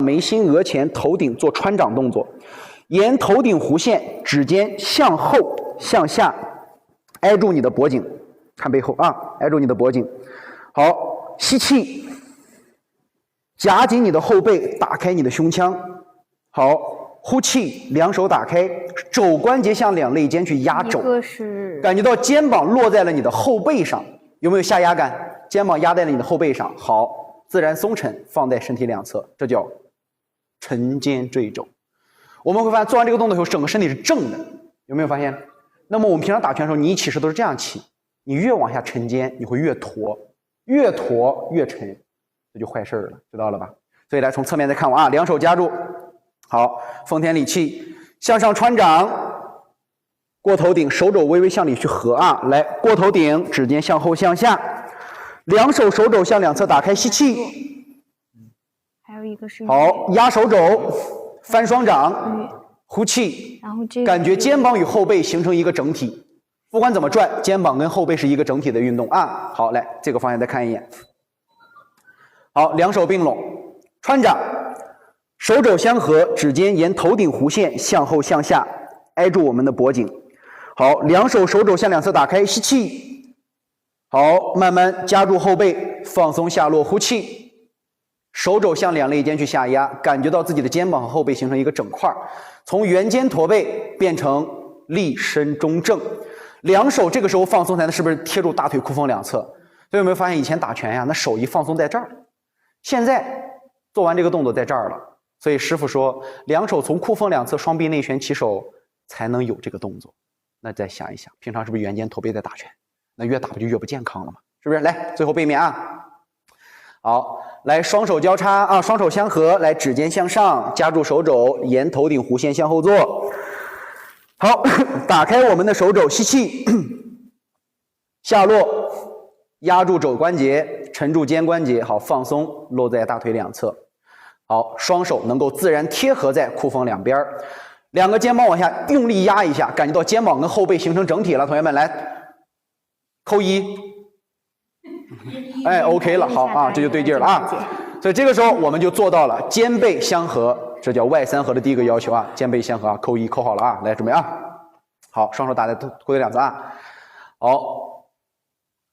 眉心、额前、头顶做穿掌动作，沿头顶弧线，指尖向后向下挨住你的脖颈，看背后啊，挨住你的脖颈。好，吸气，夹紧你的后背，打开你的胸腔。好，呼气，两手打开，肘关节向两肋间去压肘，感觉到肩膀落在了你的后背上，有没有下压感？肩膀压在了你的后背上。好，自然松沉，放在身体两侧，这叫沉肩坠肘。我们会发现做完这个动作以后，整个身体是正的，有没有发现？那么我们平常打拳的时候，你一起势都是这样起，你越往下沉肩，你会越驼，越驼越沉，这就坏事了，知道了吧？所以来从侧面再看我啊，两手夹住，好，奉天理气，向上穿掌，过头顶，手肘微微向里去合啊，来过头顶，指尖向后向下，两手手肘向两侧打开，吸气，还有一个是好，压手肘，翻双掌，呼气，然后这个感觉肩膀与后背形成一个整体，不管怎么转，肩膀跟后背是一个整体的运动啊。好，来这个方向再看一眼。好，两手并拢，穿掌，手肘相合，指尖沿头顶弧线向后向下挨住我们的脖颈。好，两手手肘向两侧打开，吸气。好，慢慢夹住后背，放松下落，呼气。手肘向两肋间去下压，感觉到自己的肩膀和后背形成一个整块，从圆肩驼背变成立身中正。两手这个时候放松才能是不是贴住大腿裤缝两侧？所以有没有发现以前打拳呀，那手一放松在这儿，现在做完这个动作在这儿了。所以师傅说，两手从裤缝两侧双臂内旋起手才能有这个动作。那再想一想，平常是不是圆肩驼背在打拳？那越打不就越不健康了吗？是不是？来，最后背面啊。好，来双手交叉啊，双手相合，来指尖向上，夹住手肘，沿头顶弧线向后坐。好，打开我们的手肘，吸气，下落，压住肘关节，沉住肩关节，好，放松，落在大腿两侧。好，双手能够自然贴合在裤缝两边，两个肩膀往下用力压一下，感觉到肩膀跟后背形成整体了。同学们来，扣一。哎 ，OK 了，好啊，这就对劲了啊。所以这个时候我们就做到了肩背相合，这叫外三合的第一个要求啊，肩背相合啊，扣一，扣好了啊，来准备啊。好，双手打在裤腿两侧啊。好，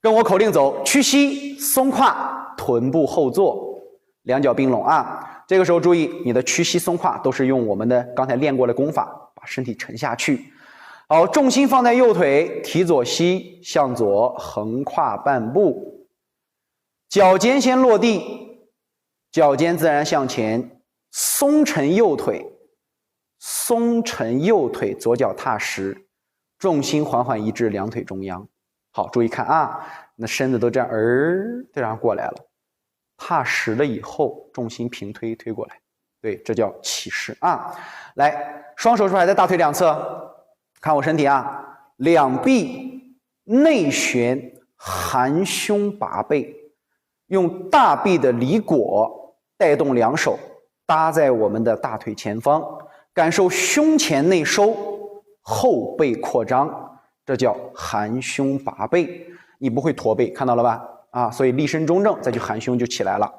跟我口令走，屈膝松胯，臀部后坐，两脚并拢啊。这个时候注意，你的屈膝松胯都是用我们的刚才练过的功法，把身体沉下去。好，重心放在右腿，提左膝，向左横跨半步，脚尖先落地，脚尖自然向前，松沉右腿，松沉右腿，左脚踏实，重心缓缓移至两腿中央。好，注意看啊，那身子都这样这样过来了，踏实了以后，重心平推推过来，对，这叫起势啊。来，双手甩在大腿两侧。看我身体啊，两臂内旋，含胸拔背，用大臂的离腘带动两手搭在我们的大腿前方，感受胸前内收，后背扩张，这叫含胸拔背。你不会驼背，看到了吧？啊，所以立身中正，再去含胸就起来了。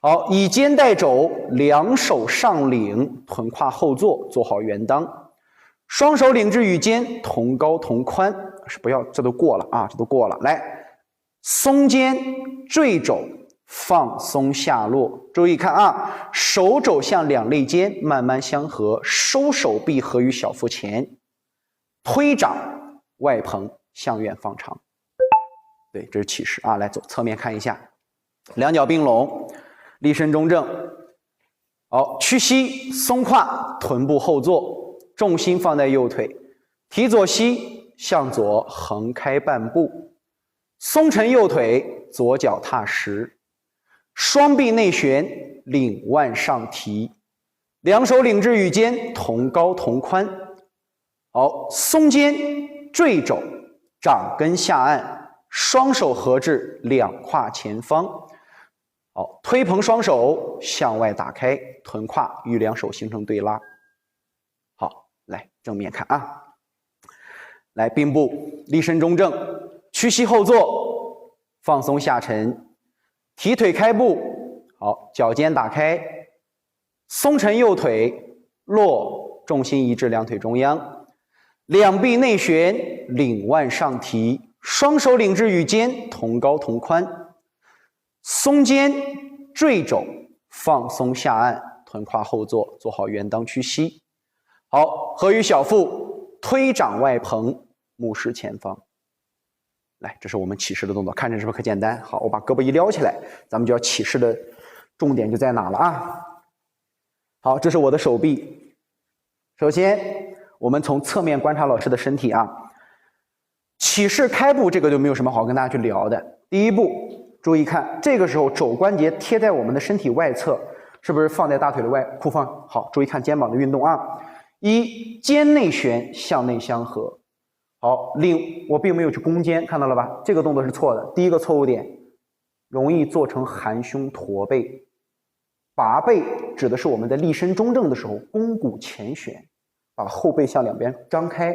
好，以肩带肘，两手上领，臀胯后坐，做好圆裆。双手领至与肩同高同宽，是不要，这都过了啊，这都过了。来，松肩坠肘，放松下落。注意看啊，手肘向两肋间慢慢相合，收手臂合于小腹前，推掌外蓬向远放长。对，这是起势啊。来，走侧面看一下，两脚并拢，立身中正。好，屈膝松胯，臀部后坐。重心放在右腿，提左膝，向左横开半步，松沉右腿，左脚踏实，双臂内旋，领腕上提，两手领至与肩同高同宽。好，松肩坠肘，掌根下按，双手合至两胯前方。好，推蓬双手向外打开，臀胯与两手形成对拉。来，正面看啊，来并步，立身中正，屈膝后坐，放松下沉，提腿开步。好，脚尖打开，松沉右腿，落，重心移至两腿中央，两臂内旋，领腕上提，双手领至与肩同高同宽，松肩坠肘，放松下按，臀胯后坐，做好圆裆屈膝。好，合于小腹，推掌外蓬，目视前方。来，这是我们起势的动作，看着是不是可简单？好，我把胳膊一撩起来，咱们就要起势的重点就在哪了啊？好，这是我的手臂。首先，我们从侧面观察老师的身体啊。起势开步这个就没有什么好跟大家去聊的。第一步，注意看，这个时候肘关节贴在我们的身体外侧，是不是放在大腿的裤缝？好，注意看肩膀的运动啊。一，肩内旋，向内相合。好，我并没有去弓肩，看到了吧？这个动作是错的。第一个错误点，容易做成含胸驼背。拔背指的是我们在立身中正的时候，肱骨前旋，把后背向两边张开，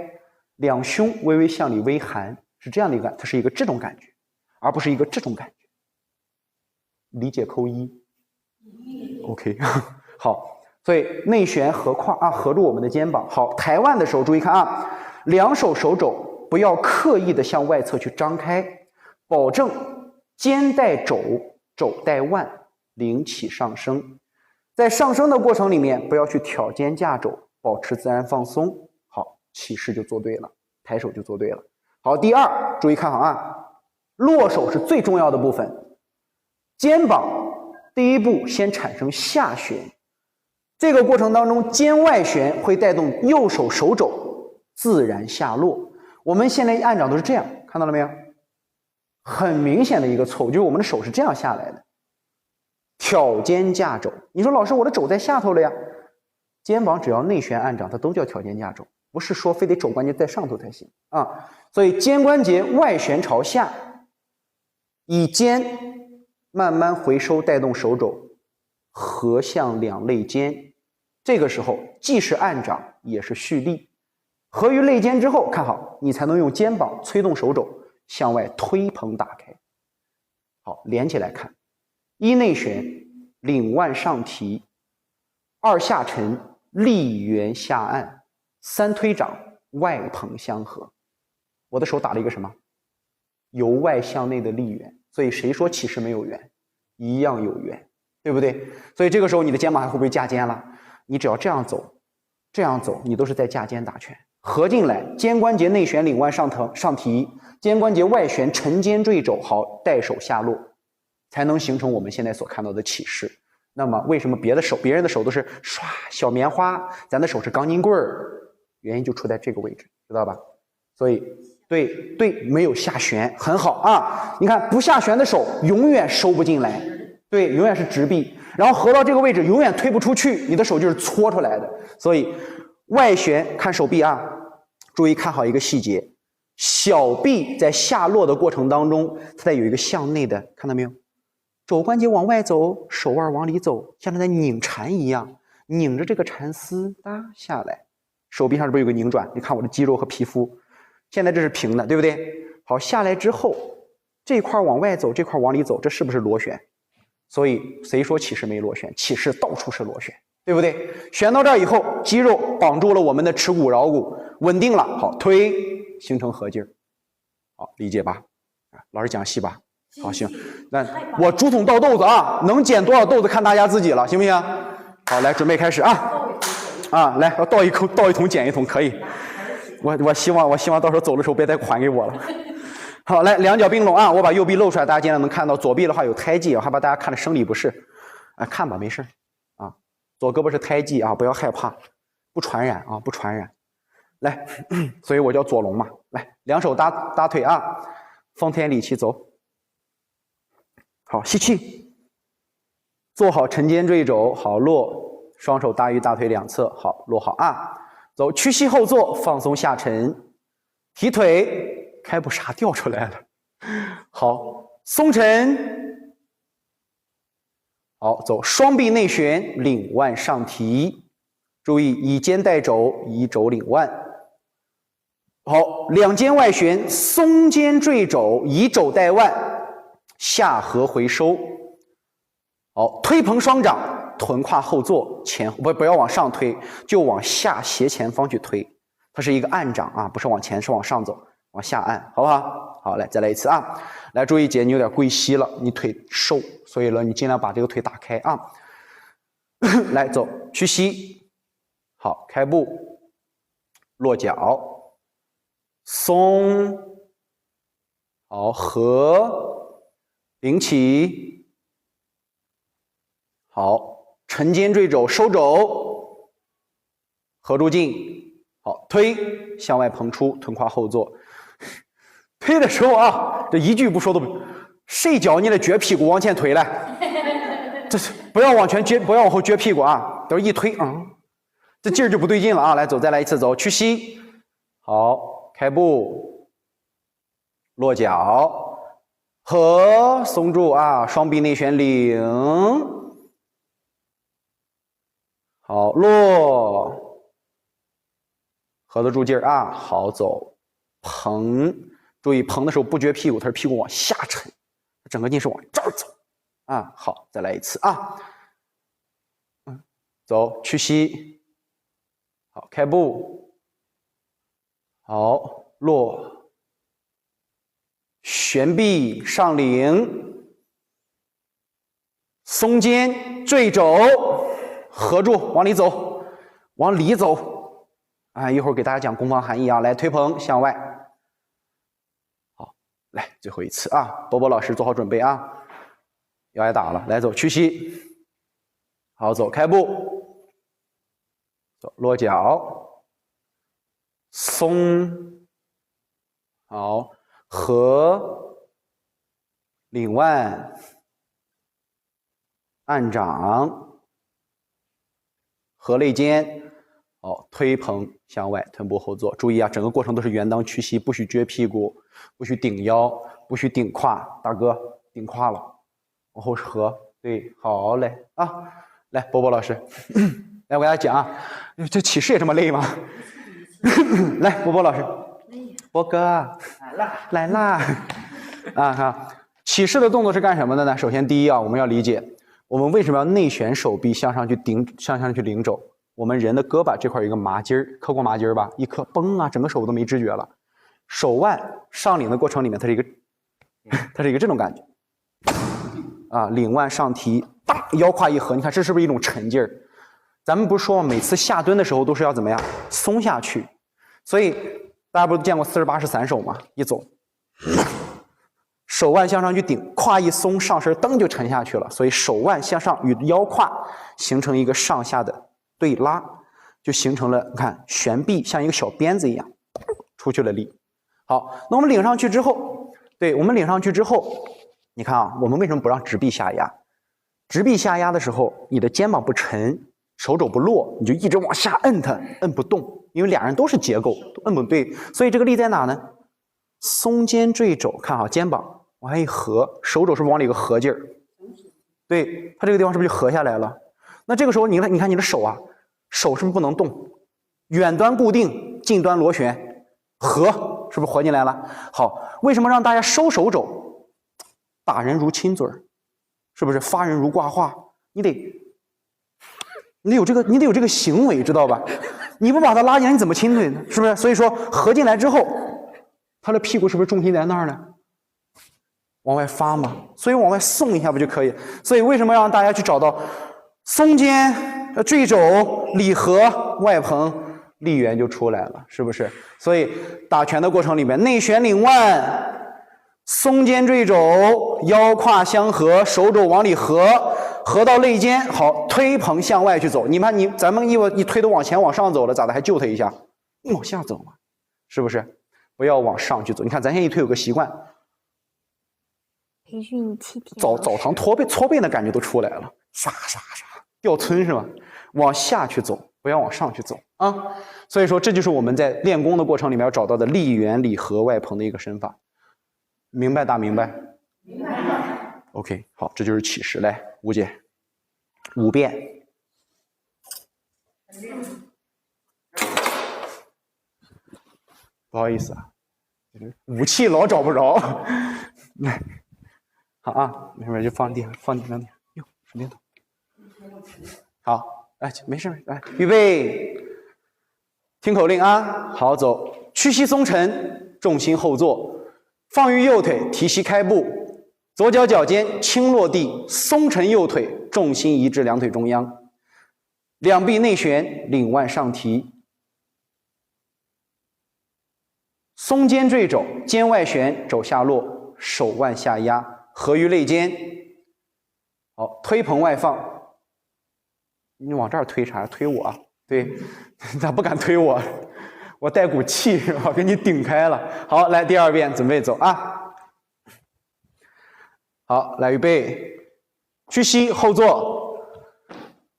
两胸微微向里微含，是这样的一个，它是一个这种感觉，而不是一个这种感觉。理解扣一。OK， 好，所以内旋合胯啊，合住我们的肩膀。好，抬腕的时候注意看啊，两手手肘不要刻意的向外侧去张开，保证肩带肘，肘带腕。领起上升，在上升的过程里面，不要去挑肩架肘，保持自然放松。好，起势就做对了，抬手就做对了。好，第二，注意看好啊，落手是最重要的部分。肩膀第一步先产生下旋，这个过程当中，肩外旋会带动右手手肘自然下落。我们现在按掌都是这样，看到了没有？很明显的一个错误，就是我们的手是这样下来的。挑肩架肘，你说老师我的肘在下头了呀？肩膀只要内旋按掌，它都叫挑肩架肘，不是说非得肘关节在上头才行啊。所以肩关节外旋朝下，以肩慢慢回收，带动手肘合向两肋间。这个时候既是按掌也是蓄力，合于肋间之后，看好，你才能用肩膀催动手肘向外推蓬打开。好，连起来看。一内旋，领腕上提；二下沉，力圆下按；三推掌，外蓬相合。我的手打了一个什么？由外向内的力圆。所以谁说起势没有圆？一样有圆，对不对？所以这个时候你的肩膀还会不会架肩了？你只要这样走，这样走，你都是在架肩打拳。合进来，肩关节内旋，领腕上提；肩关节外旋，沉肩坠肘。好，带手下落。才能形成我们现在所看到的起势。那么为什么别人的手都是唰小棉花，咱的手是钢筋棍儿？原因就出在这个位置，知道吧？所以对，没有下旋，很好啊。你看不下旋的手永远收不进来，对，永远是直臂，然后合到这个位置永远推不出去，你的手就是搓出来的。所以外旋看手臂啊，注意看好一个细节，小臂在下落的过程当中，它在有一个向内的，看到没有？肘关节往外走，手腕往里走，像在拧缠一样，拧着这个缠丝搭下来。手臂上是不是有个拧转？你看我的肌肉和皮肤，现在这是平的，对不对？好，下来之后，这块往外走，这块往里走，这是不是螺旋？所以谁说起势没螺旋？起势到处是螺旋，对不对？旋到这儿以后，肌肉绑住了我们的耻骨桡骨，稳定了，好，推形成合劲儿。好，理解吧？老师讲细吧。好，行，那我竹筒倒豆子啊，能捡多少豆子看大家自己了，行不行？好，来准备开始啊！来，我倒一桶捡一桶，可以。我希望到时候走的时候别再还给我了。好，来两脚并拢啊！我把右臂露出来，大家尽量能看到。左臂的话有胎记，我害怕大家看着生理不适，看吧，没事啊。左胳膊是胎记啊，不要害怕，不传染啊，不传染。来，所以我叫左龙嘛。来，两手搭腿啊，方天理气走。好，吸气，做好沉肩坠肘，好落，双手搭于大腿两侧，好落好啊，走，屈膝后坐，放松下沉，提腿，开步啥掉出来了，好，松沉，好走，双臂内旋，领腕上提，注意以肩带肘，以肘领腕，好，两肩外旋，松肩坠肘，以肘带腕。下合回收，好，推蓬双掌，臀胯后坐，不要往上推，就往下斜前方去推。它是一个按掌啊，不是往前，是往上走，往下按，好不好？好，来再来一次啊！来，注意姐，你有点归膝了，你腿瘦，所以呢，你尽量把这个腿打开啊。来，走，屈膝，好，开步，落脚，松，好，合，顶起，好，沉肩坠肘，收肘，合住劲，好，推，向外膨出，臀胯后坐。推的时候啊，这一句不说都不，谁教你的撅屁股往前推来？这是不要往前撅，不要往后撅屁股啊！都是一推啊，这劲儿就不对劲了啊！来走，再来一次，走，屈膝，好，开步，落脚，合，松住啊，双臂内旋领，好，落，合得住劲儿啊，好走，膨。注意膨的时候不撅屁股，它是屁股往下沉，整个劲是往这儿走啊。好，再来一次啊。走，屈膝，好，开步，好，落，旋臂上领，松肩坠肘，合住，往里走，往里走。啊，一会儿给大家讲攻防含义啊。来，推捧向外。来，最后一次啊！波波老师做好准备啊，要挨打了。来，走，屈膝，好，走，开步，走，落脚，松，好，合，领腕，按掌，合肋间，好，推捧向外，臀部后坐。注意啊，整个过程都是圆裆屈膝，不许撅屁股。不许顶腰，不许顶胯，大哥顶胯了，往后合，对，好嘞啊，来，波波老师，来我给大家讲啊，这起势也这么累吗？来，波波老师，波哥来啦，啊哈，起势的动作是干什么的呢？首先第一啊，我们要理解，我们为什么要内旋手臂向上去顶，向上去领肘？我们人的胳膊这块有一个麻筋儿，磕过麻筋儿吧？一磕，嘣啊，整个手都没知觉了。手腕上领的过程里面，它是一个这种感觉啊，领腕上提，当腰胯一合，你看这是不是一种沉劲儿？咱们不是说每次下蹲的时候都是要怎么样松下去？所以大家不是见过48式散手吗？一走，手腕向上去顶，胯一松，上身蹬就沉下去了。所以手腕向上与腰胯形成一个上下的对拉，就形成了你看旋臂像一个小鞭子一样出去了力。好，那我们领上去之后，对，我们领上去之后，你看啊，我们为什么不让直臂下压？直臂下压的时候，你的肩膀不沉，手肘不落，你就一直往下摁它，摁不动，因为俩人都是结构，都摁不对，所以这个力在哪呢？松肩坠肘，看好肩膀往下一合，手肘是不是往里一个合劲儿？对，它这个地方是不是就合下来了？那这个时候你看你的手啊，手是不是不能动？远端固定，近端螺旋，合。是不是合进来了？好，为什么让大家收手肘？打人如亲嘴儿，是不是？发人如挂画，你得有这个行为，知道吧？你不把它拉进来，你怎么亲嘴呢？是不是？所以说合进来之后，他的屁股是不是重心在那儿呢？往外发嘛，所以往外送一下不就可以？所以为什么让大家去找到松肩、坠肘、里合、外膨？力源就出来了，是不是？所以打拳的过程里面，内旋领腕，松肩坠肘，腰胯相合，手肘往里合，合到肋间，好，推捧向外去走。你看咱们一推都往前往上走了，咋的还救他一下？往下走嘛，是不是？不要往上去走。你看咱现在一推有个习惯，培训7天，澡堂搓背的感觉都出来了，唰唰唰，吊村是吧？往下去走。不要往上去走啊！所以说，这就是我们在练功的过程里面要找到的力源、里合、外膨的一个身法。明白？大明白？明白。OK， 好，这就是起势。来，吴姐，5遍。不好意思啊，武器老找不着。来，好啊，没事就放地上，哟，手电筒。好，来，没事，来，预备，听口令啊，好，走，屈膝松沉，重心后坐，放于右腿，提膝开步，左脚脚尖轻落地，松沉右腿，重心移至两腿中央，两臂内旋，领腕上提，松肩坠肘，肩外旋，肘下落，手腕下压，合于肋间。好，推蓬外放。你往这儿推啥？推我？对，咋不敢推我？我带股气，我给你顶开了。好，来第二遍，准备走啊！好，来预备，屈膝后坐，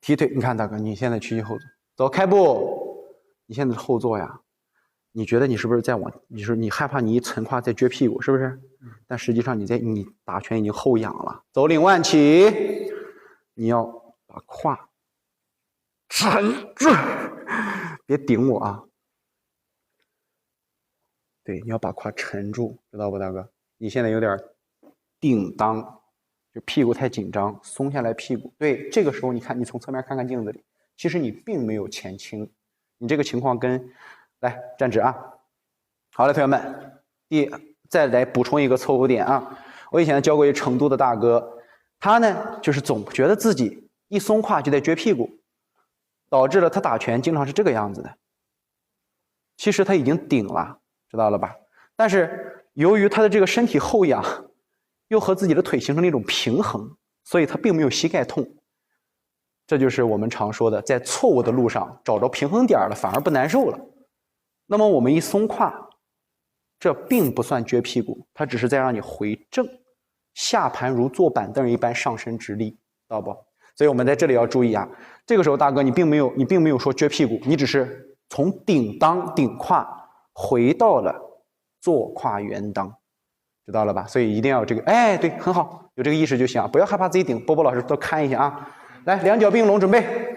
提腿。你看大哥，你现在屈膝后坐，走，开步。你现在后坐呀？你觉得你是不是在往？你说你害怕你一沉胯再撅屁股，是不是？但实际上你打拳已经后仰了。走，领腕起，你要把胯沉住，别顶我啊！对，你要把胯沉住，知道不，大哥？你现在有点定当，就屁股太紧张，松下来屁股。对，这个时候你看，你从侧面看看镜子里，其实你并没有前倾，你这个情况跟。来站直啊！好了，同学们，再来补充一个错误点啊！我以前教过一成都的大哥，他呢就是总觉得自己一松胯就在撅屁股，导致了他打拳经常是这个样子的。其实他已经顶了，知道了吧？但是由于他的这个身体后仰，又和自己的腿形成了一种平衡，所以他并没有膝盖痛。这就是我们常说的，在错误的路上找着平衡点了，反而不难受了。那么我们一松胯，这并不算撅屁股，它只是在让你回正，下盘如坐板凳一般上身直立，知道不？所以我们在这里要注意啊，这个时候大哥你并没有说撅屁股，你只是从顶裆顶胯回到了坐胯圆裆，知道了吧？所以一定要有这个，哎，对，很好，有这个意识就行，不要害怕自己顶。波波老师多看一下啊，来，两脚并拢，准备。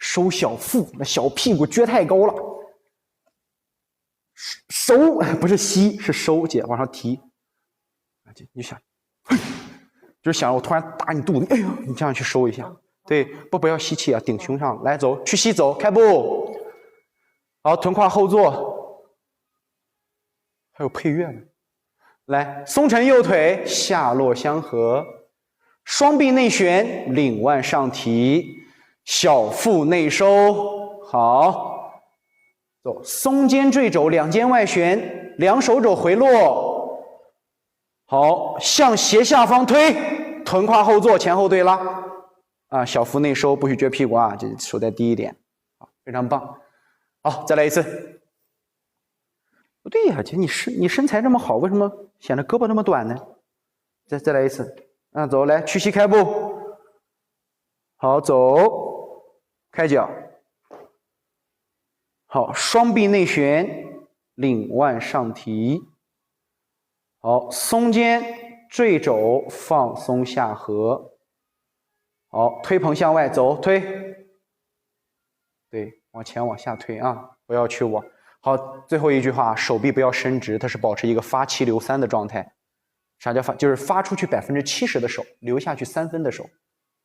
收小腹，那小屁股撅太高了。收不是吸，是收，姐往上提。你想，就是想我突然打你肚子，哎呦，你这样去收一下。对，不要吸气啊，顶胸上。来走，去吸走，开步。好，臀胯后坐。还有配乐呢。来，松沉右腿，下落相合，双臂内旋，领腕上提。小腹内收，好，走，松肩坠肘，两肩外旋，两手肘回落，好，向斜下方推，臀胯后坐，前后对拉，啊，小腹内收，不许撅屁股啊，这手再低一点，好，非常棒，好，再来一次。不对呀，姐，你身材这么好，为什么显得胳膊这么短呢？再来一次，啊，走，来，屈膝开步，好，走。开脚，好，双臂内旋，领腕上提，好，松肩坠肘，放松下颌，好，推蓬向外走，推，对，往前往下推啊，不要去我。好，最后一句话，手臂不要伸直，它是保持一个发7留3的状态。啥叫发？就是发出去70%的手，留下去3分的手。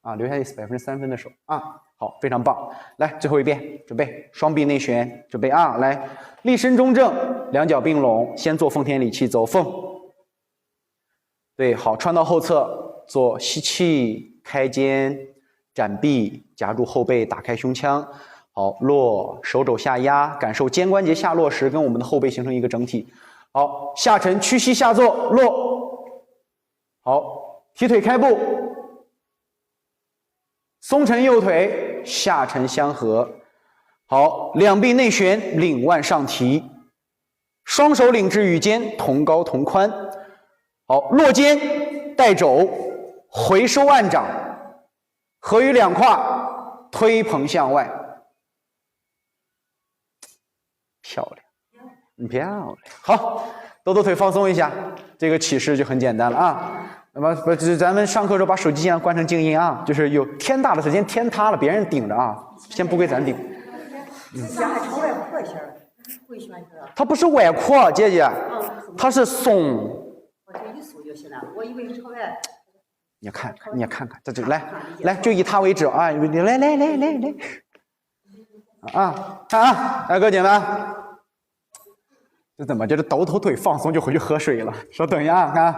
啊，留下3分的手啊，好，非常棒。来，最后一遍，准备，双臂内旋，准备啊，来，立身中正，两脚并拢，先做奉天理气，走凤。对，好，穿到后侧，做吸气，开肩，展臂，夹住后背，打开胸腔。好，落，手肘下压，感受肩关节下落时跟我们的后背形成一个整体。好，下沉，屈膝下坐，落。好，提腿开步。松沉右腿，下沉相合，好，两臂内旋，领腕上提，双手领至与肩同高同宽，好，落肩带肘，回收按掌，合于两胯，推蓬向外，漂亮，漂亮，好，抖抖腿放松一下，这个起势就很简单了啊。那么咱们上课的时候把手机键关成静音啊，就是有天大的时间天塌了，别人顶着啊，先不归咱顶。它不是崴扩，姐姐，它是松。我就一松就行了，我以为是朝外。你也看看，这来，就以它为止啊！来，看啊，大哥姐们，这怎么就是抖腿放松就回去喝水了？稍等一下啊，看，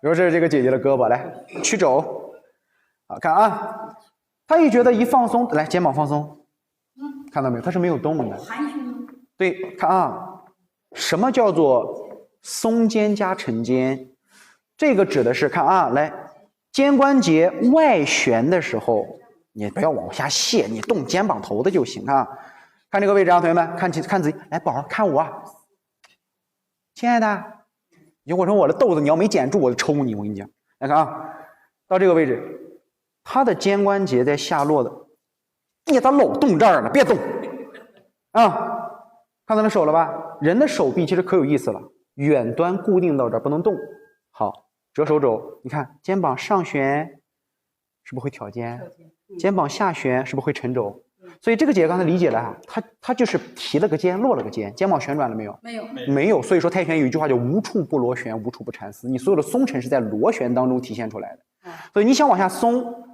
比如这个姐姐的胳膊，来曲肘，好看啊，她一觉得一放松，来肩膀放松，看到没有？它是没有动的。对，看啊，什么叫做松肩加沉肩？这个指的是看啊，来肩关节外旋的时候，你不要往下卸，你动肩膀头的就行啊。看这个位置啊，同学们，看自己，来宝儿看我啊，亲爱的，如果说我的豆子你要没捡住，我就抽你，我跟你讲。来看啊，到这个位置，它的肩关节在下落的，你咋老动这儿呢？别动啊！看到那手了吧？人的手臂其实可有意思了，远端固定到这儿不能动。好，折手肘，你看肩膀上旋是不是会挑肩？肩膀下旋是不是会沉肘？所以这个姐刚才理解了哈，她就是提了个肩，落了个肩，肩膀旋转了没有？没有。所以说太极拳有一句话叫无处不螺旋，无处不缠丝。你所有的松沉是在螺旋当中体现出来的。所以你想往下松，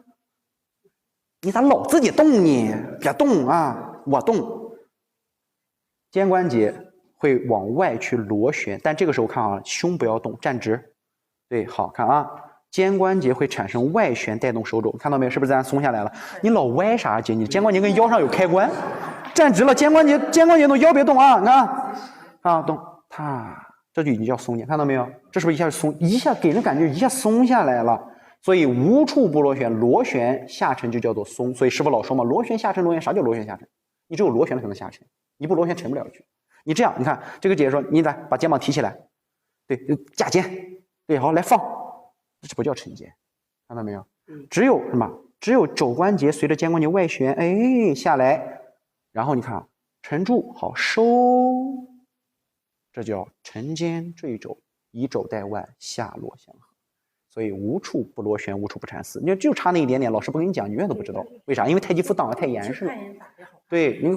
你咋老自己动呢？别动啊，我动。肩关节会往外去螺旋，但这个时候看啊，胸不要动，站直。对，好看啊。肩关节会产生外旋带动手肘，看到没有？是不是自然松下来了？你老歪啥姐？你肩关节跟腰上有开关，站直了，肩关节动，腰别动啊！你看啊，动，这就已经叫松肩，看到没有？这是不是一下就松？一下给人感觉一下松下来了。所以无处不螺旋，螺旋下沉就叫做松。所以师傅老说嘛，螺旋下沉，螺旋啥叫螺旋下沉？你只有螺旋了才能下沉，你不螺旋沉不了去。你这样，你看这个姐姐说，你来把肩膀提起来，对，架肩，对，好，来放。这不叫沉肩，看到没有？只有什么？只有肘关节随着肩关节外旋，哎，下来，然后你看啊，沉住，好收，这叫沉肩坠肘，以肘带腕，下落相合。所以无处不螺旋，无处不缠丝。你就差那一点点，老师不跟你讲，你永远都不知道。为啥？因为太极服挡得太严实了。对，你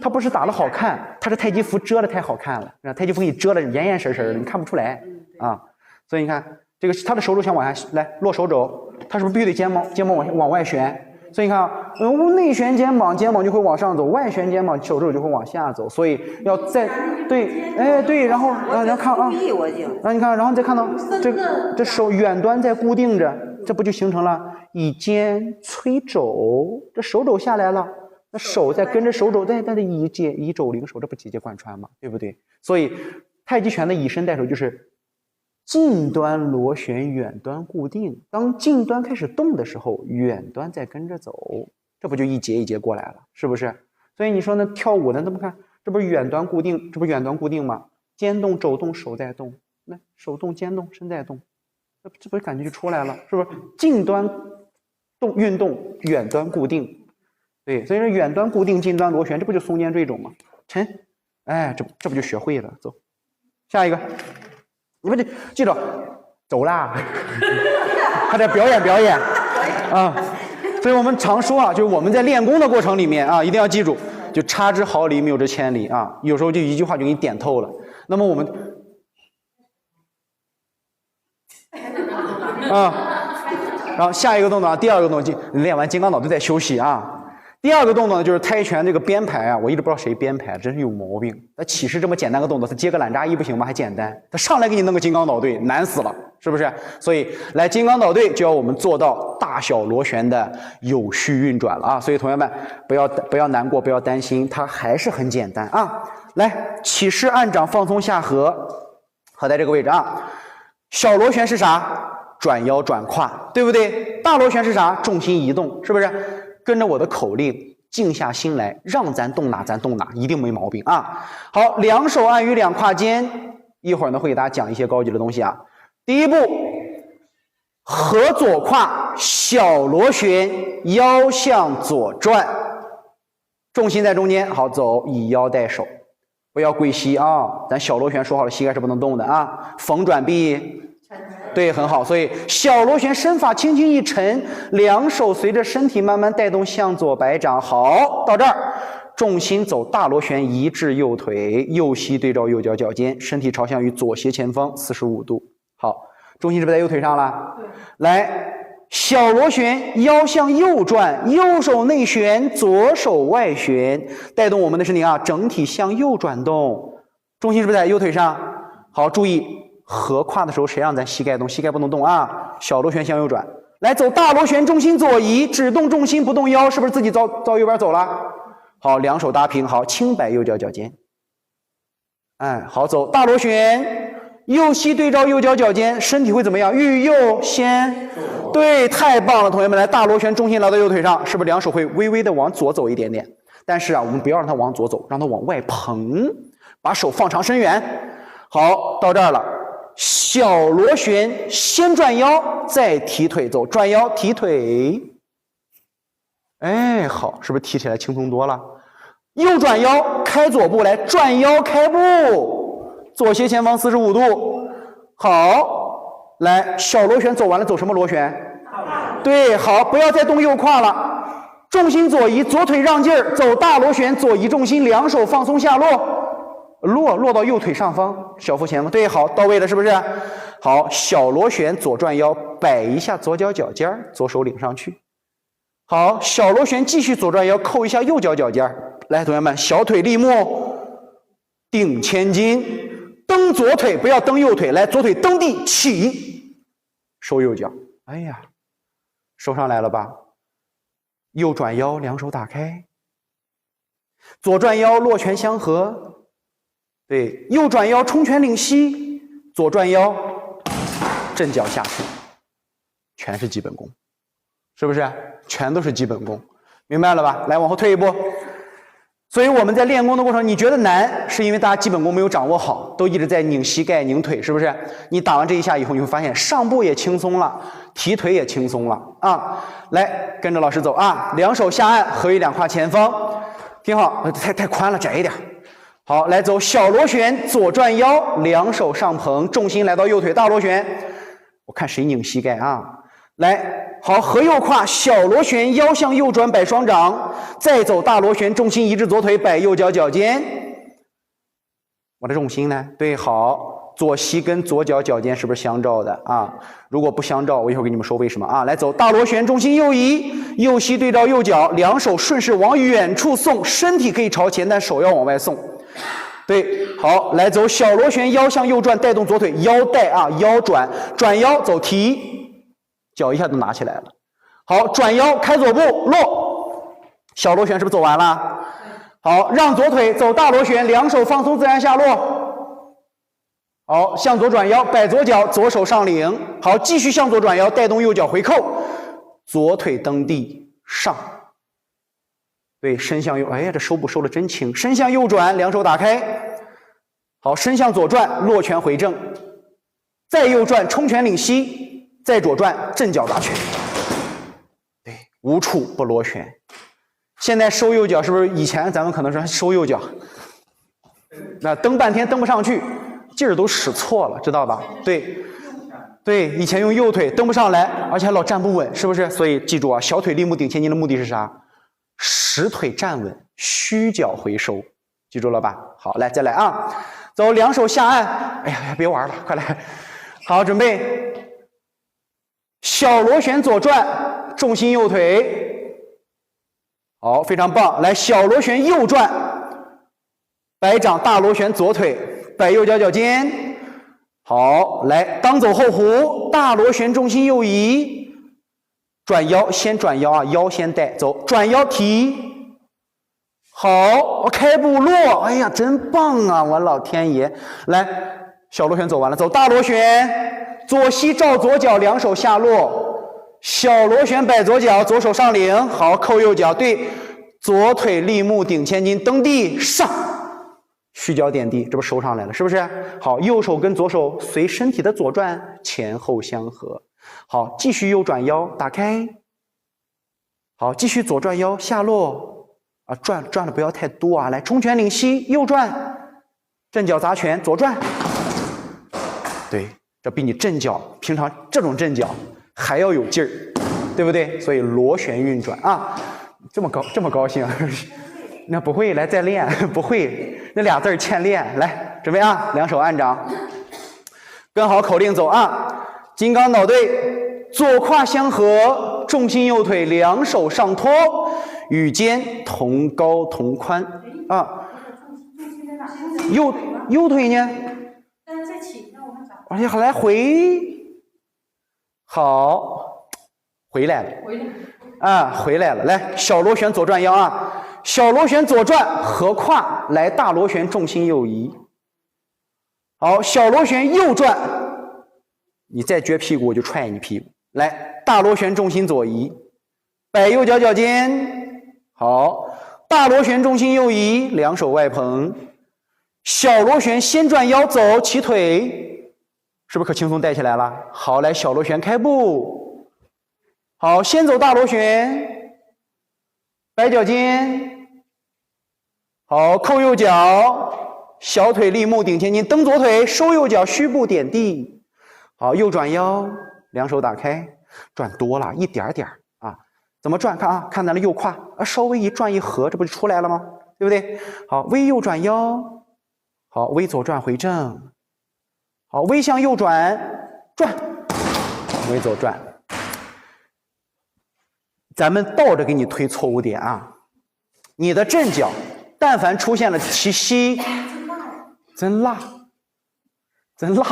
他不是打得好看，他是太极服遮得太好看了，太极服给你遮得严严实实的，你看不出来啊。所以你看。这个他的手肘想往下来落手肘，他是不是必须得肩膀往外旋？所以你看啊，内旋肩膀就会往上走，外旋肩膀手肘就会往下走。所以要再对，哎对，然后看啊，然后你看，然后你再看到这手远端在固定着，这不就形成了以肩催肘？这手肘下来了，那手再跟着手肘再以肘领手，这不节节贯穿吗？对不对？所以太极拳的以身带手就是近端螺旋，远端固定。当近端开始动的时候，远端再跟着走，这不就一节一节过来了，是不是？所以你说那跳舞的，那么看，这不是远端固定，这不是远端固定吗？肩动、肘动、手在动，那手动、肩动、身在动，这不是感觉就出来了，是不是？近端运动，远端固定，对，所以说远端固定，近端螺旋，这不就松肩坠肘吗？沉，哎，这不就学会了？走，下一个。你们记着，走啦，还得表演啊！所以我们常说啊，就是我们在练功的过程里面啊，一定要记住，就差之毫厘，谬之千里啊。有时候就一句话就给你点透了。那么我们然后下一个动作啊，第二个动作，练完金刚脑就在休息啊。第二个动作呢，就是太极拳这个编排啊，我一直不知道谁编排，真是有毛病。那岂是这么简单个动作，他接个懒扎衣不行吗？还简单，他上来给你弄个金刚倒队，难死了，是不是？所以来金刚倒队就要我们做到大小螺旋的有序运转了啊！所以同学们不要难过，不要担心，它还是很简单啊！来，起势按掌，放松下颌，合在这个位置啊。小螺旋是啥？转腰转胯，对不对？大螺旋是啥？重心移动，是不是？跟着我的口令，静下心来，让咱动哪咱动哪，一定没毛病啊！好，两手按于两胯间，一会儿呢会给大家讲一些高级的东西啊。第一步，合左胯，小螺旋，腰向左转，重心在中间，好走，以腰带手，不要跪膝啊！咱小螺旋说好了，膝盖是不能动的啊。逢转必。对，很好。所以小螺旋身法轻轻一沉，两手随着身体慢慢带动向左摆掌。好，到这儿，重心走大螺旋，移至右腿，右膝对照右脚脚尖，身体朝向于左斜前方45度。好，重心是不是在右腿上了？来，小螺旋腰向右转，右手内旋，左手外旋，带动我们的身体啊，整体向右转动。重心是不是在右腿上？好，注意合胯的时候，谁让咱膝盖动？膝盖不能动啊。小螺旋向右转，来走大螺旋，重心左移，只动重心不动腰，是不是自己遭右边走了？好，两手搭平，好，轻摆右脚脚尖。哎，好，走大螺旋，右膝对照右脚脚尖，身体会怎么样？欲右先。对，太棒了，同学们，来大螺旋，重心来到右腿上，是不是两手会微微的往左走一点点？但是啊，我们不要让它往左走，让它往外蓬，把手放长伸远。好，到这儿了，小螺旋先转腰，再提腿走，转腰提腿。哎，好，是不是提起来轻松多了？右转腰，开左步，来转腰开步，左斜前方45度。好。来，小螺旋走完了，走什么螺旋？对，好，不要再动右胯了，重心左移，左腿让劲儿，走大螺旋，左移重心，两手放松下落到右腿上方，小腹前方。对，好，到位了，是不是？好，小螺旋左转腰，摆一下左脚脚尖，左手领上去。好，小螺旋继续左转腰，扣一下右脚脚尖。来，同学们，小腿立木，顶千斤。蹬左腿，不要蹬右腿，来，左腿蹬地起，收右脚。哎呀，收上来了吧？右转腰，两手打开，左转腰，落拳相合。对，右转腰，冲拳领膝，左转腰，正脚下去，全是基本功，是不是？全都是基本功，明白了吧？来，往后退一步。所以我们在练功的过程，你觉得难，是因为大家基本功没有掌握好，都一直在拧膝盖、拧腿，是不是？你打完这一下以后，你会发现上步也轻松了，提腿也轻松了啊！来，跟着老师走啊！两手下按，合于两胯前方，挺好。太宽了，窄一点。好，来走小螺旋，左转腰，两手上捧，重心来到右腿大螺旋。我看谁拧膝盖啊？来，好，合右胯，小螺旋，腰向右转，摆双掌，再走大螺旋，重心移至左腿，摆右脚脚尖。我的重心呢？对，好，左膝跟左脚脚尖是不是相照的啊？如果不相照，我一会儿给你们说为什么啊。来走大螺旋，重心右移，右膝对照右脚，两手顺势往远处送，身体可以朝前，但手要往外送。对，好，来走小螺旋，腰向右转，带动左腿，腰带啊，腰转，转腰走提。脚一下都拿起来了，好，转腰开左步落，小螺旋是不是走完了？好，让左腿走大螺旋，两手放松自然下落。好，向左转腰，摆左脚，左手上领。好，继续向左转腰，带动右脚回扣，左腿蹬地上。对，伸向右，哎呀，这收步收的真轻。伸向右转，两手打开。好，伸向左转，落拳回正，再右转，冲拳领膝。再左转，正脚打拳，对，无处不螺旋。现在收右脚是不是？以前咱们可能说收右脚，那蹬半天蹬不上去，劲儿都使错了，知道吧？对，以前用右腿蹬不上来，而且还老站不稳，是不是？所以记住啊，小腿立木顶千斤的目的是啥？实腿站稳，虚脚回收，记住了吧？好，来再来啊，走，两手下按，哎呀，别玩了，快来，好，准备。小螺旋左转，重心右腿，好，非常棒。来，小螺旋右转，摆掌大螺旋左腿，摆右脚脚尖。好，来，当走后弧，大螺旋重心右移，转腰，先转腰啊，腰先带走，转腰提。好，开步落，哎呀，真棒啊！我老天爷，来，小螺旋走完了，走大螺旋。左膝照左脚，两手下落，小螺旋摆左脚，左手上领，好，扣右脚，对，左腿立木顶千斤，蹬地上，虚脚点地，这不收上来了，是不是？好，右手跟左手随身体的左转，前后相合，好，继续右转腰，打开，好，继续左转腰，下落，啊，转的不要太多啊，来，冲拳领膝，右转，正脚砸拳，左转，对。这比你正脚平常这种正脚还要有劲儿，对不对？所以螺旋运转啊，这么高兴，那不会来再练，不会那俩字欠练。来，准备啊，两手按掌，跟好口令走啊，金刚脑对，左胯相合，重心右腿两手上托，与肩同高同宽啊。右腿呢？再起，让我们找。而且还来回，好，回来了。啊，回来了。来，小螺旋左转腰啊，小螺旋左转，合胯，来大螺旋重心右移。好，小螺旋右转，你再撅屁股我就踹你屁股。来，大螺旋重心左移，摆右脚脚尖。好，大螺旋重心右移，两手外捧。小螺旋先转腰走，起腿，是不是可轻松带起来了？好，来小螺旋开步。好，先走大螺旋，摆脚尖。好，扣右脚，小腿立木顶前进，蹬左腿，收右脚，虚步点地。好，右转腰，两手打开，转多了一点点啊。怎么转？看啊，看咱的右胯啊，稍微一转一合，这不就出来了吗？对不对？好，微右转腰。好，微左转回正。好，微向右转，转，微左转。咱们倒着给你推错误点啊！你的正脚，但凡出现了提膝，真辣，真辣。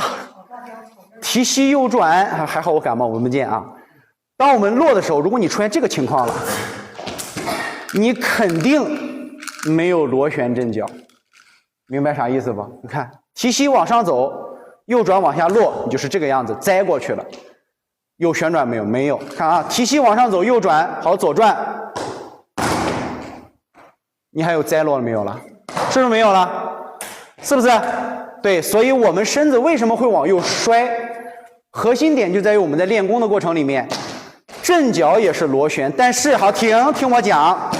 提膝右转，还好我感冒，我闻不见啊。当我们落的时候，如果你出现这个情况了，你肯定没有螺旋正脚。明白啥意思不？你看，提膝往上走，右转往下落，你就是这个样子，栽过去了。有旋转没有？没有。看啊，提膝往上走，右转，好，左转，你还有栽落了没有了？是不是没有了？是不是？对，所以我们身子为什么会往右摔？核心点就在于我们在练功的过程里面，正脚也是螺旋，但是好，听我讲，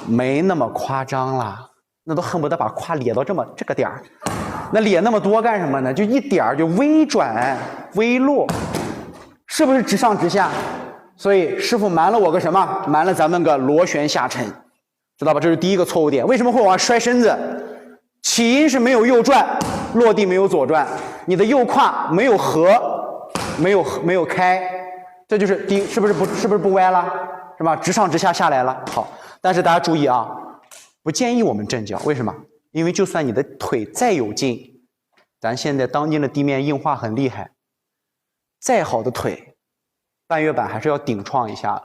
没那么夸张了。那都恨不得把胯咧到这个点儿，那咧那么多干什么呢？就一点儿，就微转微落，是不是直上直下？所以师傅瞒了我个什么？瞒了咱们个螺旋下沉，知道吧？这是第一个错误点。为什么会往摔身子？起因是没有右转，落地没有左转，你的右胯没有合，没有开，这就是第一，是不是不歪了？是吧？直上直下下来了。好，但是大家注意啊。不建议我们正脚，为什么？因为就算你的腿再有劲，咱现在当今的地面硬化很厉害，再好的腿，半月板还是要顶撞一下的。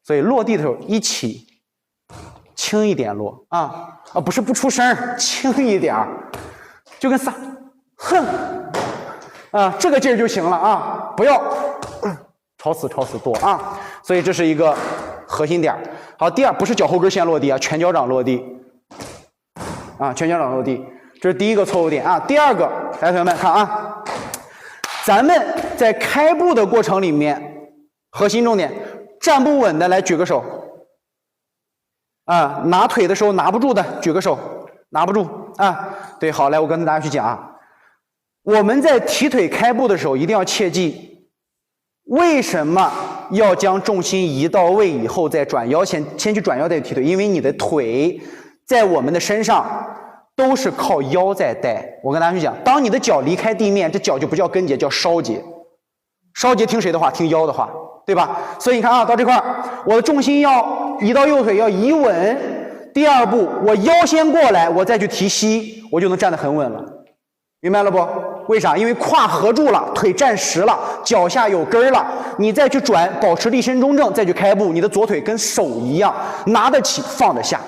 所以落地的时候一起，轻一点落啊，不是不出声，轻一点，就跟哼啊，这个劲儿就行了啊，不要吵死多啊。所以这是一个核心点。好，第二不是脚后跟先落地啊，全脚掌落地啊，全脚掌落地，这是第一个错误点啊。第二个，来同学们看啊，咱们在开步的过程里面，核心重点，站不稳的来举个手啊，拿腿的时候拿不住的举个手，拿不住啊，对，好，来我跟大家去讲啊，我们在提腿开步的时候一定要切记，为什么要将重心移到位以后再转腰，先去转腰再提腿，因为你的腿在我们的身上都是靠腰在带。我跟大家去讲，当你的脚离开地面，这脚就不叫跟节，叫梢节。梢节听谁的话？听腰的话，对吧？所以你看啊，到这块儿，我的重心要移到右腿，要移稳。第二步，我腰先过来，我再去提膝，我就能站得很稳了。明白了不？为啥？因为胯合住了，腿站实了，脚下有根儿了，你再去转，保持立身中正，再去开步，你的左腿跟手一样，拿得起放得下，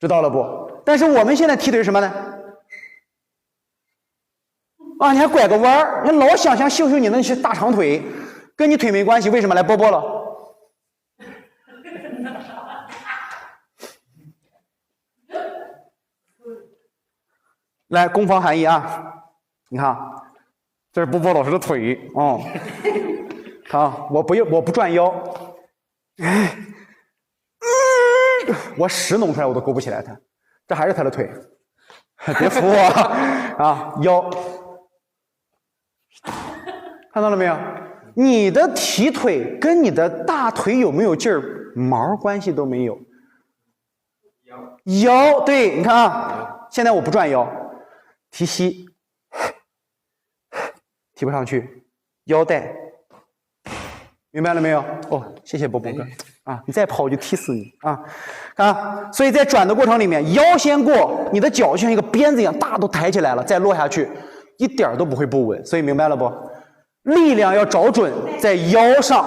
知道了不？但是我们现在踢腿是什么呢？啊，你还拐个弯儿，你老想秀你那些大长腿，跟你腿没关系。为什么？来波波了。来，攻防含义啊！你看，这是波波老师的腿哦。看啊，我不转腰，我屎弄出来我都勾不起来他，这还是他的腿，别扶我啊！腰，看到了没有？你的提腿跟你的大腿有没有劲儿毛关系都没有。腰，对，你看啊，现在我不转腰。提膝，提不上去，腰带，明白了没有？哦，谢谢波波哥啊，你再跑我就踢死你啊！啊，所以在转的过程里面，腰先过，你的脚就像一个鞭子一样，大都抬起来了，再落下去，一点儿都不会不稳。所以明白了不？力量要找准在腰上，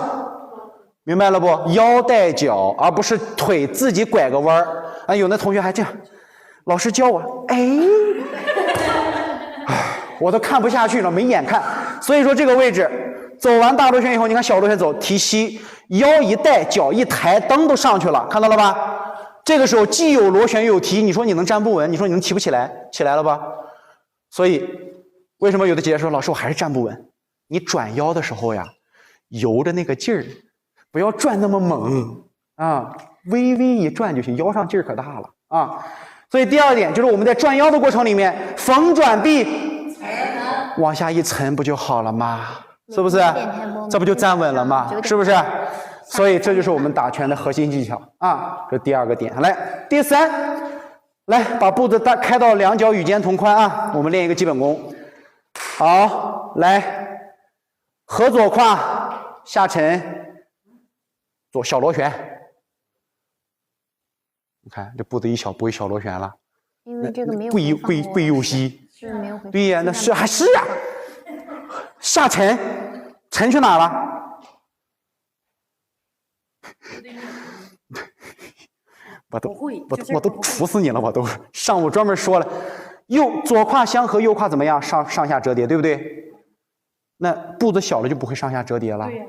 明白了不？腰带脚，而不是腿自己拐个弯儿啊！有的同学还这样，老师教我，哎，我都看不下去了，没眼看。所以说这个位置。走完大螺旋以后，你看小螺旋走，提膝，腰一带，脚一抬，蹬都上去了，看到了吧？这个时候既有螺旋又有提，你说你能站不稳？你说你能提不起来？起来了吧？所以为什么有的姐姐说老师我还是站不稳？你转腰的时候呀，由着那个劲儿，不要转那么猛啊，微微一转就行，腰上劲儿可大了啊。所以第二点就是我们在转腰的过程里面，逢转必往下一沉，不就好了吗？是不是？这不就站稳了吗？是不是？所以这就是我们打拳的核心技巧啊！这第二个点。来，第三，来把步子开到两脚与肩同宽啊！我们练一个基本功。好，来，合左胯下沉，做小螺旋。你看这步子一小，不会小螺旋了。因为这个没有跪右膝。是没有回。对呀，那是还是啊。下沉，沉去哪了？我都处死你了！我都上午专门说了，左胯相合，右胯怎么样？上下折叠，对不对？那步子小了就不会上下折叠了。对呀。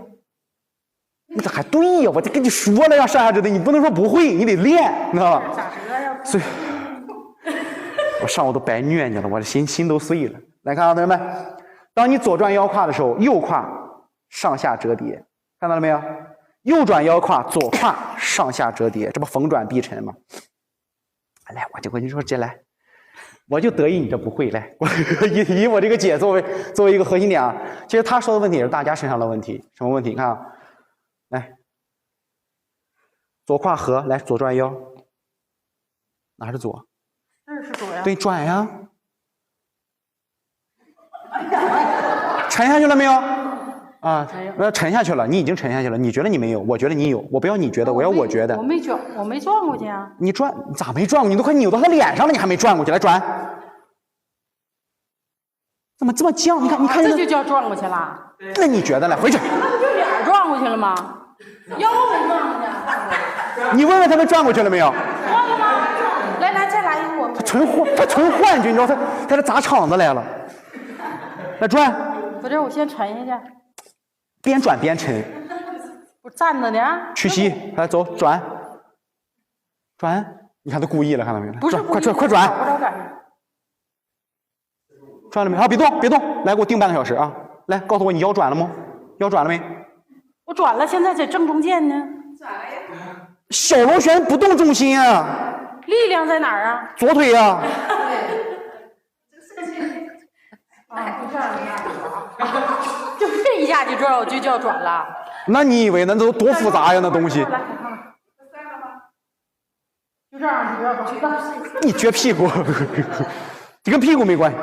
你咋还对呀？我就跟你说了要上下折叠，你不能说不会，你得练，你知道吧？咋折呀？所以，我上午都白虐你了，我的心都碎了。来看啊，同学们。当你左转腰胯的时候，右胯上下折叠，看到了没有？右转腰胯，左胯上下折叠，这不逢转必沉吗？来，我跟你说，这来，我就得意你这不会。来，以我这个姐作为一个核心点啊。其实他说的问题也是大家身上的问题，什么问题？你看啊，来，左胯合，来左转腰，哪是左？这是左呀。对，转呀。沉下去了没有？啊，沉下去了，你已经沉下去了。你觉得你没有，我觉得你有。我不要你觉得，我要我觉得。我没转过去啊。你咋没转过？你都快扭到他脸上了，你还没转过去？来转。怎么这么犟？你看，这就叫转过去了。那你觉得呢？回去。那不就脸转过去了吗？腰没转过去。你问问他们转过去了没有？转了吗？来，再来一个。他纯幻觉，你知道他这砸场子来了。来转，不是，我先沉下去，边转边沉，不站着呢。屈膝，来走转，你看他故意了，看到没有？不是，快转，转了没？好，别动，来给我定半个小时啊！来，告诉我你腰转了吗？腰转了没？我转了，现在在正中间呢。转了呀。小螺旋不动重心啊。力量在哪儿啊？左腿呀。就这一下就转，我就叫转了。那你以为那都多复杂呀？那东西。就这样，你撅屁股，这跟屁股没关系。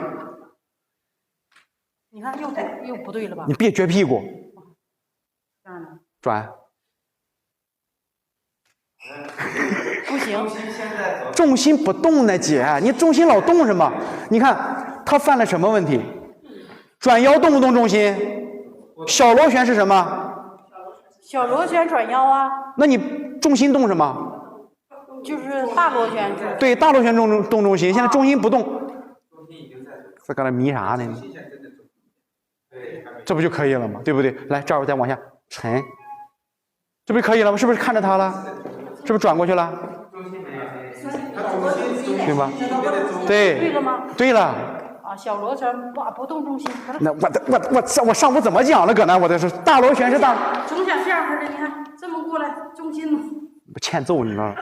你看又不对了吧？你别撅屁股。这样的。转。不行。重心不动呢，姐，你重心老动什么？你看他犯了什么问题？转腰动不动重心？小螺旋是什么？小螺旋转腰啊。那你重心动什么？就是大螺旋。对，大螺旋动重心，现在重心不动。在搁那迷啥呢？这不就可以了吗？对不对？来，这儿我再往下沉，这不就可以了吗？是不是看着他了？是不是转过去了？对吧？对。对了吗？对了。啊，小螺旋不动重心。那我上午怎么讲了？搁那我这是大螺旋是大。总想这样式的，你看这么过来，重心。欠揍你知道吗？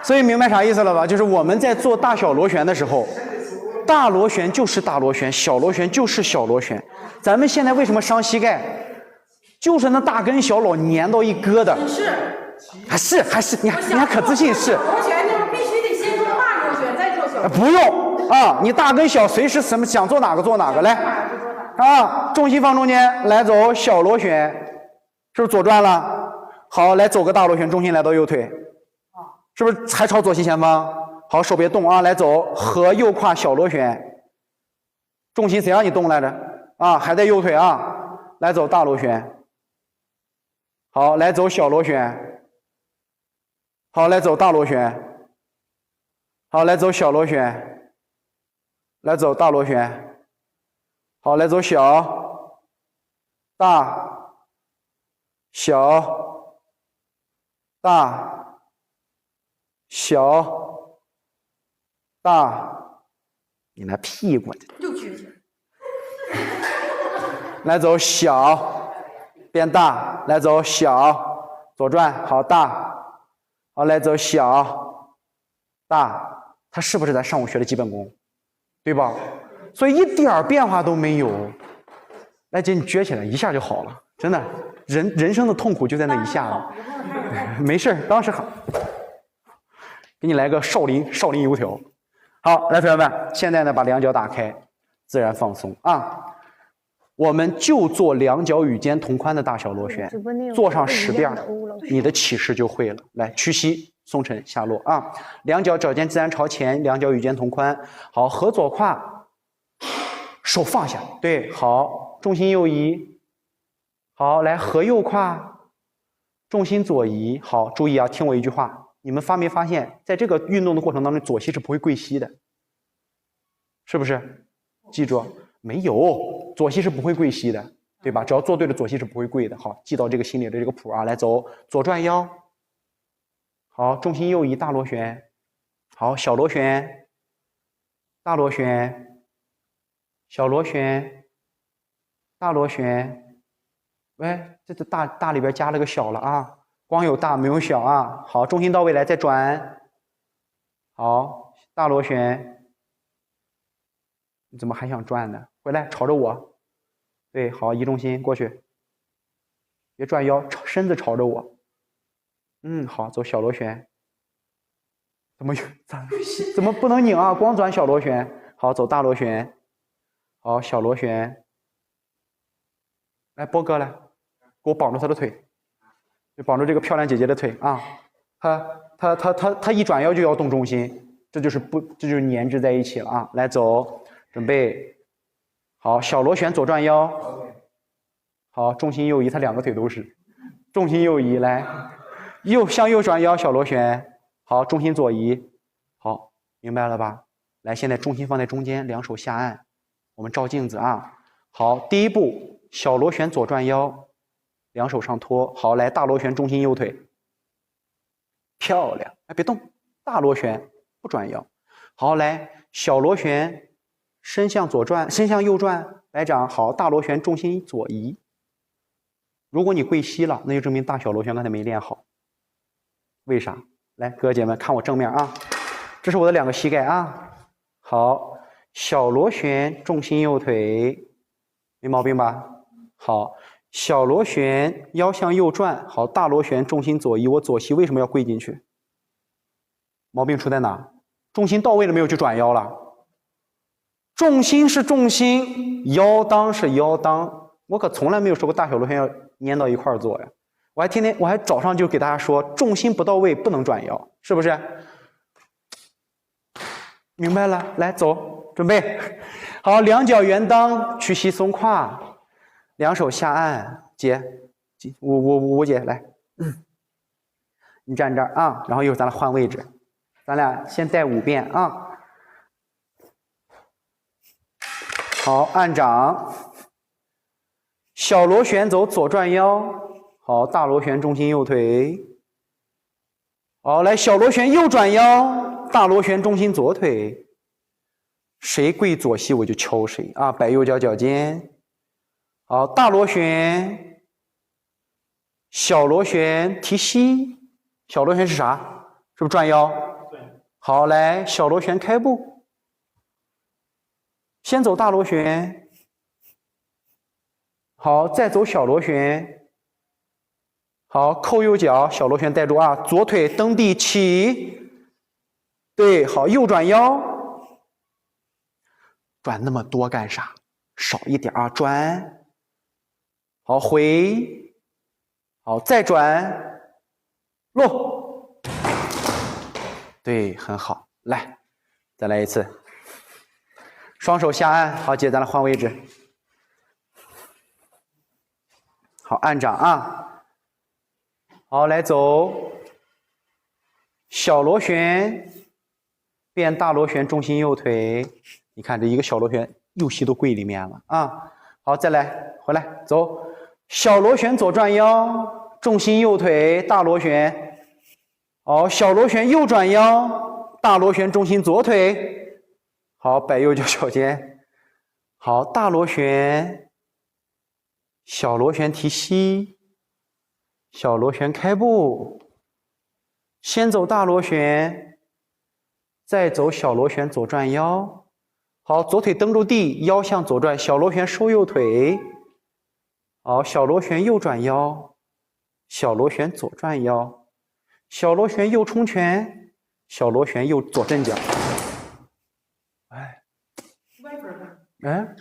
所以明白啥意思了吧？就是我们在做大小螺旋的时候，大螺旋就是大螺旋，小螺旋就是小螺旋。咱们现在为什么伤膝盖？就是那大跟小老粘到一疙瘩。还是，你还可自信是。螺旋就是必须得先做大螺旋，再做小。不用啊，你大跟小随时想做哪个做哪个来。啊，重心放中间，来走小螺旋，是不是左转了？好，来走个大螺旋，重心来到右腿，是不是还朝左膝前方？好，手别动啊，来走和右胯小螺旋，重心谁让你动来着？啊，还在右腿啊，来走大螺旋。好，来走小螺旋。好，来走大螺旋。好，来走小螺旋。来走大螺旋。好，来走小、大、小、大、小、大。你那屁股，又撅起来走小变大，来走小左转，好大，好来走小大，它是不是咱上午学的基本功，对吧？所以一点变化都没有。来姐，你撅起来，一下就好了，真的，人生的痛苦就在那一下了。没事，当时好，给你来个少林油条。好，来同学们，现在呢把两脚打开，自然放松啊。我们就做两脚与肩同宽的大小螺旋，做上10遍，你的起势就会了。来，屈膝松沉下落啊，两脚脚尖自然朝前，两脚与肩同宽。好，合左胯，手放下，对，好，重心右移。好，来合右胯，重心左移。好，注意啊，听我一句话，你们发没发现，在这个运动的过程当中，左膝是不会跪膝的，是不是？记住。没有，左膝是不会跪膝的，对吧？只要做对了，左膝是不会跪的。好，记到这个心里的这个谱啊，来走左转腰，好，重心右移，大螺旋，好，小螺旋，大螺旋，小螺旋，大螺旋。喂，这大里边加了个小了啊，光有大没有小啊。好，重心到位，来再转，好，大螺旋。你怎么还想转呢？回来朝着我，对，好，移重心过去，别转腰，身子朝着我。好，走小螺旋。怎么不能拧啊？光转小螺旋。好，走大螺旋。好，小螺旋。来，波哥来，给我绑住他的腿，就绑住这个漂亮姐姐的腿啊！他一转腰就要动重心，这就是粘滞在一起了啊！来走。准备好，小螺旋左转腰，好，重心右移，它两个腿都是，重心右移，来，向右转腰，小螺旋，好，重心左移，好，明白了吧？来，现在重心放在中间，两手下按，我们照镜子啊。好，第一步，小螺旋左转腰，两手上托，好，来大螺旋，重心右腿，漂亮，哎，别动，大螺旋不转腰，好，来小螺旋。身向左转，身向右转，来掌好，大螺旋重心左移。如果你跪膝了，那就证明大小螺旋刚才没练好。为啥？来，哥哥姐们看我正面啊，这是我的两个膝盖啊。好，小螺旋重心右腿，没毛病吧？好，小螺旋腰向右转，好，大螺旋重心左移。我左膝为什么要跪进去？毛病出在哪？重心到位了没有就转腰了。重心是重心，腰当是腰当。我可从来没有说过大小螺旋要粘到一块儿做呀。我还早上就给大家说，重心不到位不能转腰，是不是？明白了，来走，准备好，两脚圆裆，屈膝松胯，两手下按。姐，我姐来，你站这儿啊，然后一会儿咱俩换位置，咱俩先带5遍啊。好，按掌，小螺旋走左转腰，好，大螺旋重心右腿，好，来小螺旋右转腰，大螺旋重心左腿，谁跪左膝我就敲谁啊，摆右脚脚尖，好，大螺旋，小螺旋提膝，小螺旋是啥？是不是转腰？好，来小螺旋开步。先走大螺旋，好，再走小螺旋，好，扣右脚，小螺旋带住啊，左腿蹬地起，对，好，右转腰，转那么多干啥？少一点啊，转，好，回，好，再转，落。对，很好。来，再来一次。双手下按，好，姐，咱来换位置。好，按掌啊。好，来走。小螺旋变大螺旋，重心右腿。你看这一个小螺旋又吸到柜里面了啊。好，再来，回来走。小螺旋左转腰，重心右腿，大螺旋。好，小螺旋右转腰，大螺旋重心左腿。好，摆右脚小肩。好，大螺旋，小螺旋提膝，小螺旋开步。先走大螺旋，再走小螺旋左转腰。好，左腿蹬住地，腰向左转，小螺旋收右腿。好，小螺旋右转腰，小螺旋左转腰，小螺旋右冲拳，小螺旋右左正脚。哎，嗯，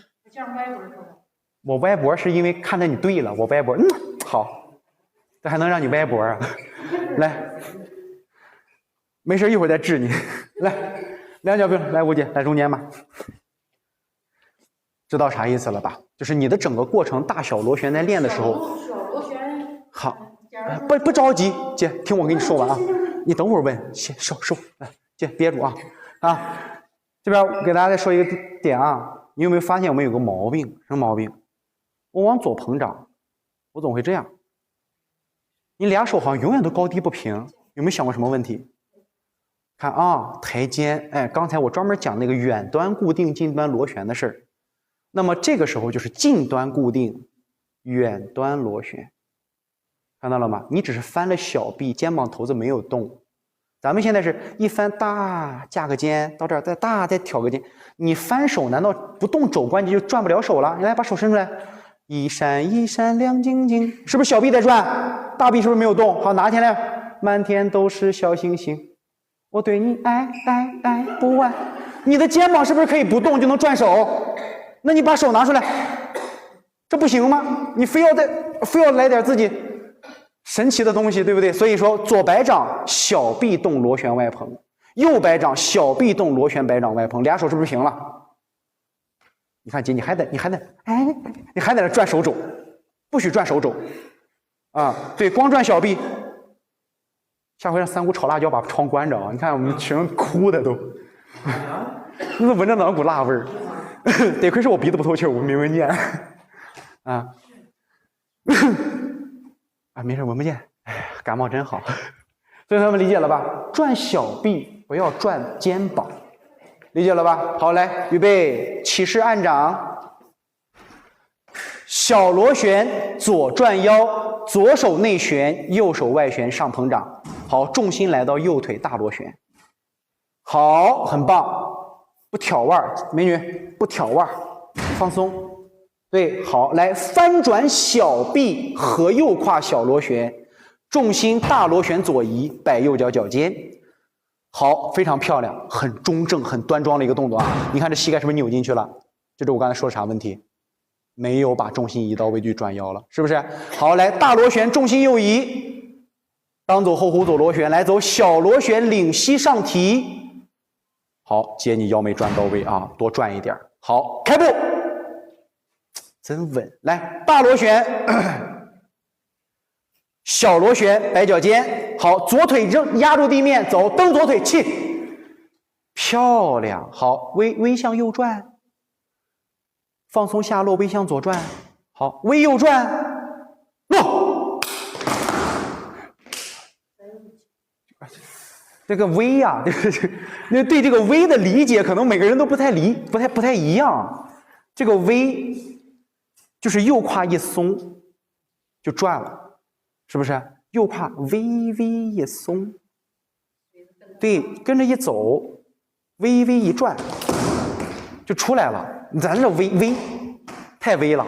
我歪脖是因为看着你对了，我歪脖，好，这还能让你歪脖啊？来，没事，一会儿再治你。来，两脚并来，吴姐，来中间吧。知道啥意思了吧？就是你的整个过程，大小螺旋在练的时候，好，不着急，姐，听我跟你说完啊，你等会儿问，先收，来，姐憋住啊，这边给大家再说一个点啊，你有没有发现我们有个毛病？什么毛病？我往左膨胀，我总会这样，你俩手好像永远都高低不平，有没有想过什么问题？看啊，抬肩，哎，刚才我专门讲那个远端固定、近端螺旋的事儿。那么这个时候就是近端固定，远端螺旋，看到了吗？你只是翻了小臂，肩膀头子没有动。咱们现在是一翻大，架个肩到这儿，再大再挑个肩。你翻手难道不动肘关节就转不了手了？你来把手伸出来，一闪一闪亮晶晶，是不是小臂在转？大臂是不是没有动？好，拿起来，满天都是小星星，我对你爱不完。你的肩膀是不是可以不动就能转手？那你把手拿出来，这不行吗？你非要来点自己神奇的东西，对不对？所以说左摆掌小臂动螺旋外蓬，右摆掌小臂动螺旋摆掌外蓬，俩手是不是平了？你看姐，你还在那转手肘，不许转手肘啊！对，光转小臂。下回让三姑炒辣椒把窗关着啊！你看我们学生哭的都，你怎么闻着哪股辣味儿？得亏是我鼻子不透气，我没闻见啊。啊，没事，闻不见。哎，感冒真好。所以他们理解了吧？转小臂不要转肩膀，理解了吧？好，来，预备，起势按掌，小螺旋左转腰，左手内旋，右手外旋，上捧掌。好，重心来到右腿大螺旋。好，很棒。不挑腕儿，美女不挑腕儿，放松。对，好，来翻转小臂和右胯小螺旋，重心大螺旋左移，摆右脚脚尖。好，非常漂亮，很中正、很端庄的一个动作啊！你看这膝盖是不是扭进去了？就是我刚才说的啥问题？没有把重心移到微距转腰了，是不是？好，来大螺旋，重心右移，当走后弧走螺旋，来走小螺旋，领膝上提。好，姐你腰没转到位啊，多转一点。好，开步，真稳。来，大螺旋，小螺旋，摆脚尖。好，左腿扔压住地面，走，蹬左腿，气，漂亮。好，微向右转，放松下落，微向左转。好，微右转，落。这个微呀，那对这个微的理解，可能每个人都不太一样。这个微就是右胯一松就转了，是不是？右胯微微一松，对，跟着一走，微微一转就出来了。咱这微太微了，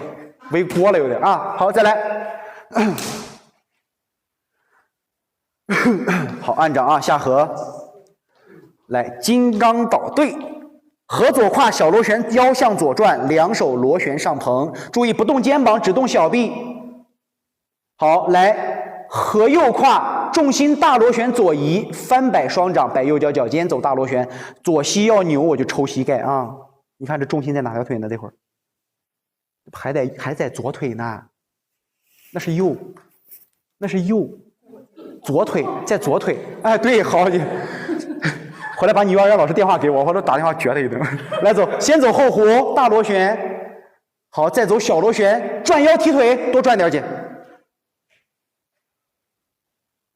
微锅了有点啊。好，再来。好，按掌啊，下颌，来金刚捣对，合左胯小螺旋，腰向左转，两手螺旋上捧，注意不动肩膀，只动小臂。好，来合右胯，重心大螺旋左移，翻摆双掌，摆右脚脚尖，走大螺旋。左膝要扭，我就抽膝盖啊！你看这重心在哪条腿呢？这会儿还在左腿呢，那是右，那是右，左腿在左腿。哎，对，好你。回来把你幼儿园老师电话给我，或者打电话撅他一顿。来走，先走后弧大螺旋，好，再走小螺旋，转腰提腿，多转点去。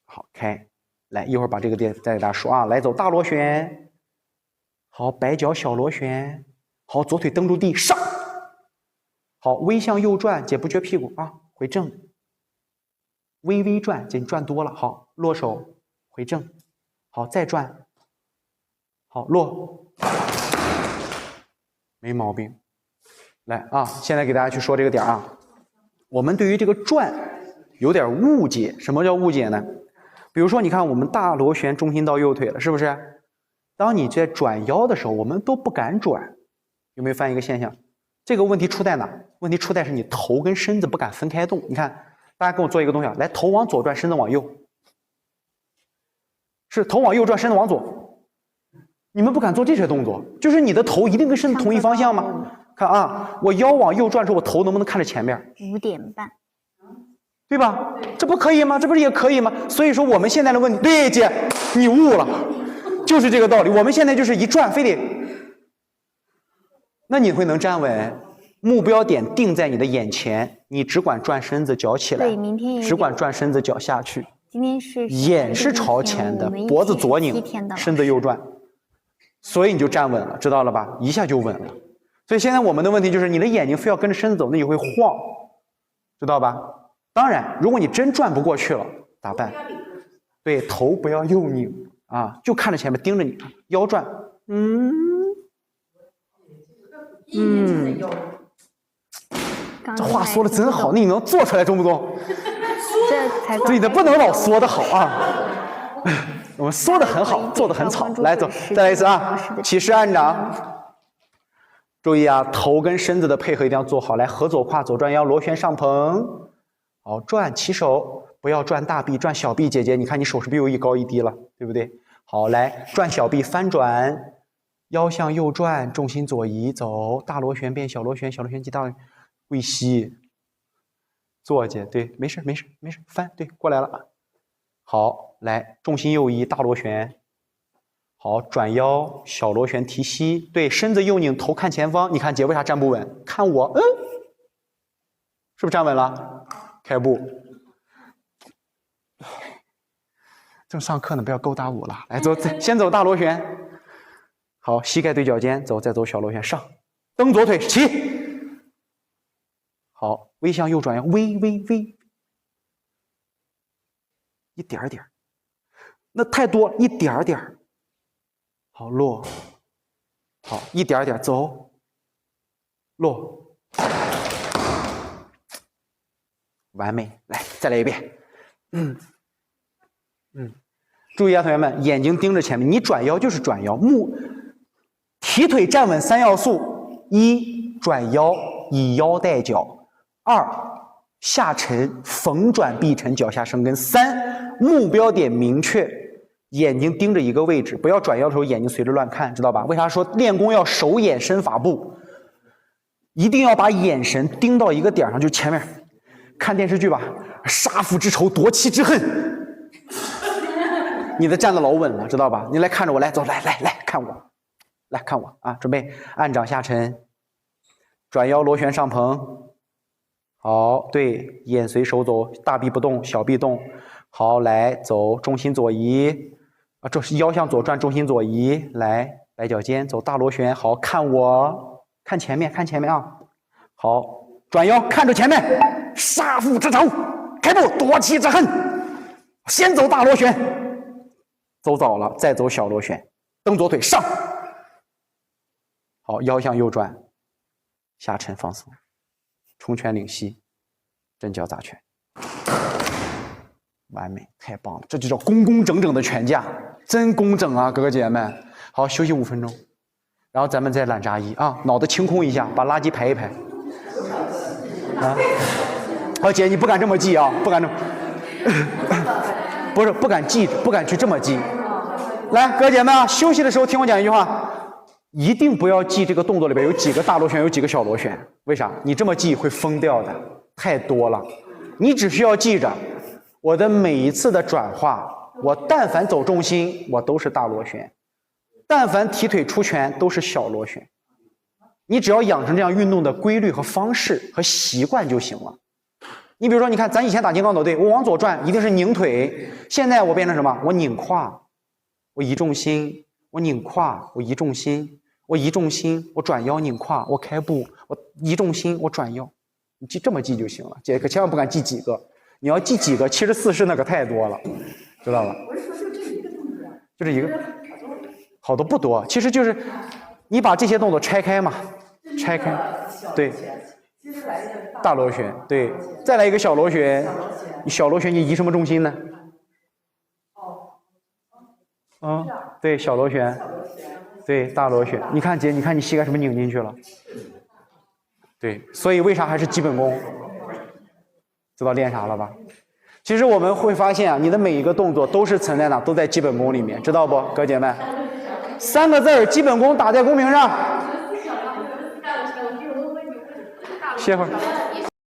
好，开，来一会儿把这个再给大家说啊。来走大螺旋，好，摆脚小螺旋，好，左腿蹬住地上，好，微向右转，姐不撅屁股啊，回正，微微转，姐你转多了，好，落手回正，好，再转。好，落，没毛病。来啊，现在给大家去说这个点啊。我们对于这个转有点误解，什么叫误解呢？比如说，你看我们大螺旋重心到右腿了，是不是？当你在转腰的时候，我们都不敢转，有没有发现一个现象？这个问题出在哪？问题出在是你头跟身子不敢分开动。你看，大家跟我做一个动作，来，头往左转，身子往右，是头往右转，身子往左。你们不敢做这些动作，就是你的头一定跟身子同一方向吗？看啊，我腰往右转的时候，我头能不能看着前面？5点半，对吧？这不可以吗？这不是也可以吗？所以说我们现在的问题，对姐，你悟了，就是这个道理。我们现在就是一转，非得，那你会能站稳？目标点定在你的眼前，你只管转身子，脚起来，对，明天只管转身子，脚下去。今天是眼是朝前的，脖子左拧，身子右转。所以你就站稳了，知道了吧？一下就稳了。所以现在我们的问题就是，你的眼睛非要跟着身子走，那你会晃，知道吧？当然，如果你真转不过去了，咋办？对，头不要右拧啊，就看着前面，盯着你，腰转，这话说的真好，那你能做出来中不中？这才对的，不能老说的好啊。我们说的很好，做的很草。来走，再来一次啊！起势按掌，注意啊，头跟身子的配合一定要做好。来，合左胯，左转腰，螺旋上蓬。好，转起手，不要转大臂，转小臂。姐姐，你看你手是不是又一高一低了，对不对？好，来转小臂，翻转，腰向右转，重心左移，走大螺旋变小螺旋，小螺旋击大跪膝，坐姐，对，没事没事没事，翻，对，过来了。好，来重心右移，大螺旋。好，转腰，小螺旋提膝，对，身子右拧，头看前方。你看姐为啥站不稳？看我，是不是站稳了？开步。正上课呢，不要勾搭我了。来，走，先走大螺旋。好，膝盖对脚尖，走，再走小螺旋上，蹬左腿起。好，微向右转腰，微。一点点，那太多，一点点。好，落。好，一点点走，落。完美，来，再来一遍。注意啊，同学们，眼睛盯着前面，你转腰就是转腰，提腿站稳3要素：一，转腰，以腰带脚；二，下沉，逢转必沉，脚下生根；三，目标点明确，眼睛盯着一个位置，不要转腰的时候眼睛随着乱看，知道吧？为啥说练功要手眼身法步？一定要把眼神盯到一个点上，就前面。看电视剧吧，杀父之仇，夺妻之恨。你的站得老稳了，知道吧？你来看着我，来走，来看我，来看我啊！准备按掌下沉，转腰螺旋上蓬。好，对，眼随手走，大臂不动，小臂动。好，来走，重心左移啊，这是腰向左转，重心左移。来，摆脚尖，走大螺旋。好，看我，看前面啊！好，转腰，看着前面，杀父之仇，开步，夺妻之恨。先走大螺旋，走早了再走小螺旋，蹬左腿上。好，腰向右转，下沉放松，冲拳领膝，正脚砸拳，完美，太棒了，这就叫工工整整的拳架，真工整啊，哥哥姐姐们。好，休息5分钟，然后咱们再懒扎衣啊，脑袋清空一下，把垃圾排一排。啊，好姐，你不敢这么记啊，不敢这么。不是不敢记，不敢去这么记。来，哥姐们啊，休息的时候听我讲一句话，一定不要记这个动作里边有几个大螺旋，有几个小螺旋。为啥？你这么记会疯掉的，太多了。你只需要记着，我的每一次的转化，我但凡走重心，我都是大螺旋；但凡提腿出拳，都是小螺旋。你只要养成这样运动的规律和方式和习惯就行了。你比如说，你看咱以前打金刚抖，对，我往左转一定是拧腿，现在我变成什么？我拧胯，我移重心，我拧胯，我移重心，我移重心，我转腰拧胯，我开步，我移重心，我转腰。你这么记就行了，姐可千万不敢记几个，你要记几个，74式那个太多了，知道吧？就这一个，好多不多，其实就是你把这些动作拆开嘛，拆开，对，大螺旋，对，再来一个小螺旋，你小螺旋你移什么重心呢？对，小螺旋，对，大螺旋。你看姐，你看你膝盖是不是拧进去了？对，所以为啥还是基本功？知道练啥了吧？其实我们会发现啊，你的每一个动作都是存在哪？都在基本功里面，知道不，哥姐们？3个字儿，基本功打在公屏上。歇会儿。